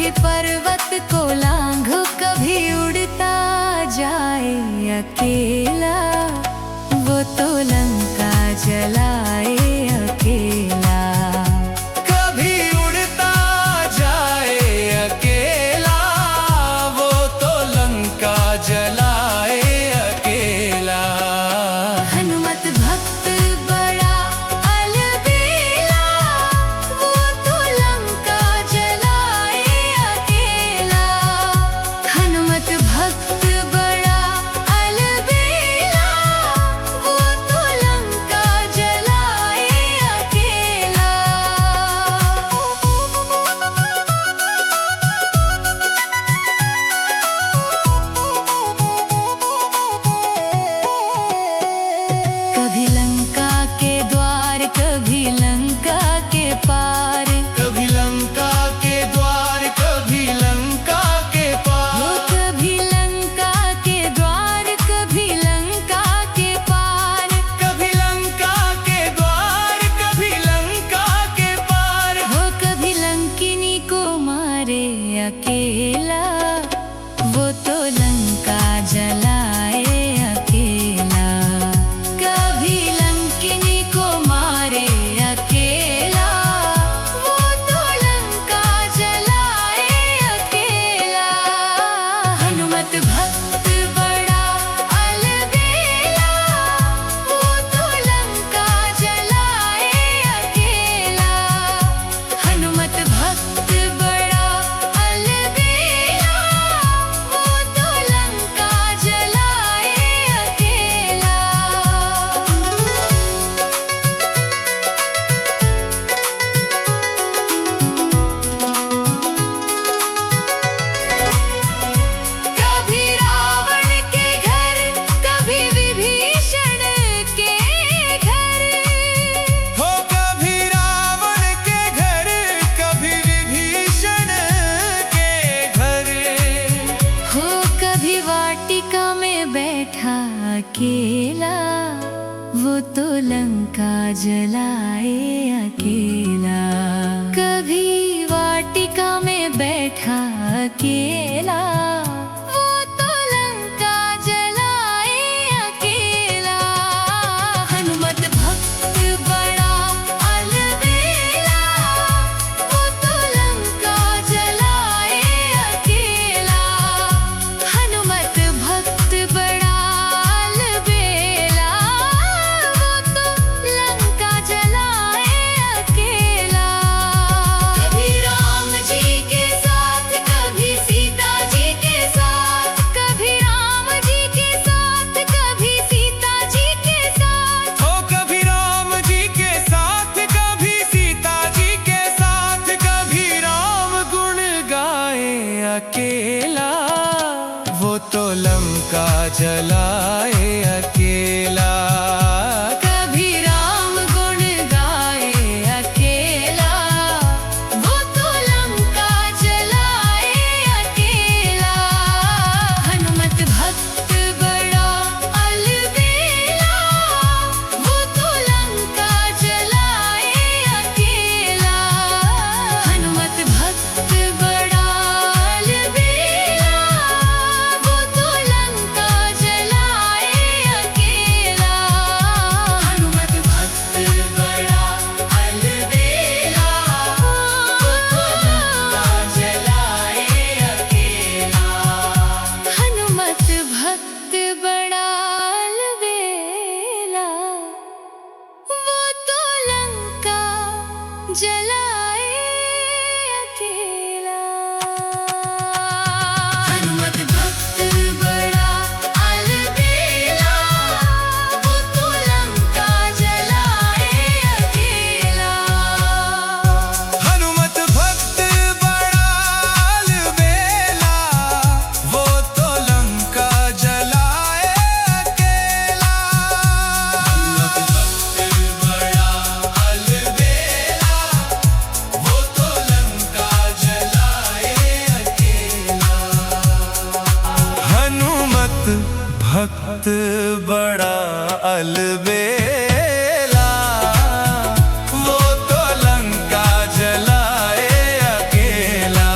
कभी पर्वत को लांघो, कभी उड़ता जाए अकेला, वो तो लंका जलाए अकेला। कभी उड़ता जाए अकेला, वो तो लंका जलाए अकेला। हनुमत भक्त बड़ा अलबेला, वो तो लंका जलाए अकेला। हनुमत भक्त बड़ा अलबेला, वो तो लंका जलाए अकेला। कभी लंका के द्वार, कभी लंका के पार, कभी लंका के द्वार, कभी लंका के वो पार। कभी लंका के द्वार, कभी लंका के पार। कभी लंका के द्वार, कभी लंका के पार। वो कभी लंकिनी को मारे अकेला, वो तो लंका जलाए अकेला। कभी लंकिनी को मारे अकेला, वो तो लंका जलाए अकेला। हनुमत भक्त बड़ा अलबेला, वो तो लंका जलाए अकेला। हनुमत भक्त बड़ा अलबेला, वो तो लंका जलाए अकेला। कभी रावण के घर, कभी विभीषण के घर। हो कभी रावण के घर, कभी विभीषण के घर। हो कभी वाटिका में बैठा अकेला, वो तो लंका जलाए अकेला। कभी वाटिका में बैठा अकेला, वो तो लंका जलाए अकेला। हनुमत भक्त बड़ा अलबेला, वो तो लंका जलाए अकेला। हनुमत भक्त बड़ा अलबेला, वो तो लंका जलाए अकेला। कभी राम जी के साथ, कभी सीता जी के साथ। कभी राम जी के साथ, कभी सीता जी के साथ। हो कभी राम जी के साथ, कभी सीता जी के साथ। कभी राम गुण गाए अकेला, वो तो लंका जलाए अकेला। कभी राम गुण गाए अकेला, वो तो लंका जलाए अकेला। हनुमत भक्त बड़ा अलबेला, वो तो लंका जलाए अकेला। हनुमत भक्त बड़ा अलबेला, वो तो लंका जलाए अकेला। हनुमत भक्त बड़ा अलबेला, वो तो लंका जलाए अकेला। हनुमत भक्त बड़ा अलबेला, वो तो लंका जलाए अकेला। हनुमत भक्त बड़ा अलबेला, वो तो लंका जलाए अकेला। हनुमत भक्त बड़ा अलबेला, वो तो लंका जलाए अकेला। हनुमत भक्त बड़ा अलबेला, वो तो लंका जलाए अकेला। हनुमत भक्त बड़ा अलबेला, वो तो लंका जलाए अकेला।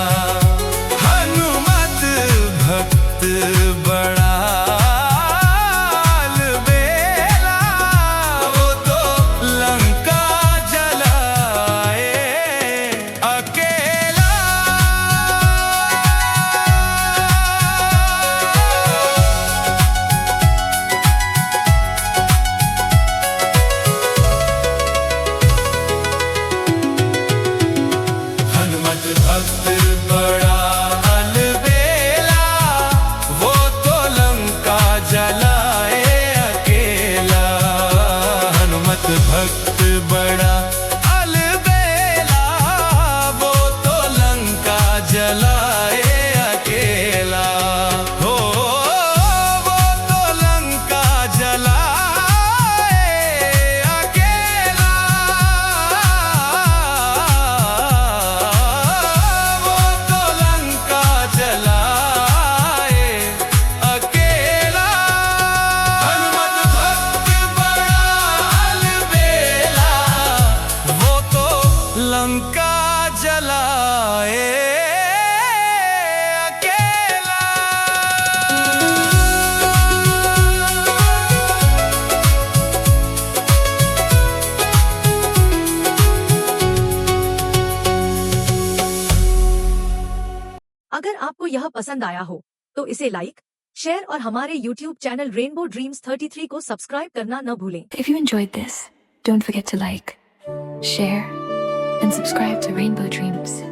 अगर आपको यह पसंद आया हो तो इसे लाइक, शेयर और हमारे YouTube चैनल रेनबो ड्रीम्स 33 को सब्सक्राइब करना न भूलें। If you enjoyed this, don't forget to like, share, and subscribe to Rainbow Dreams.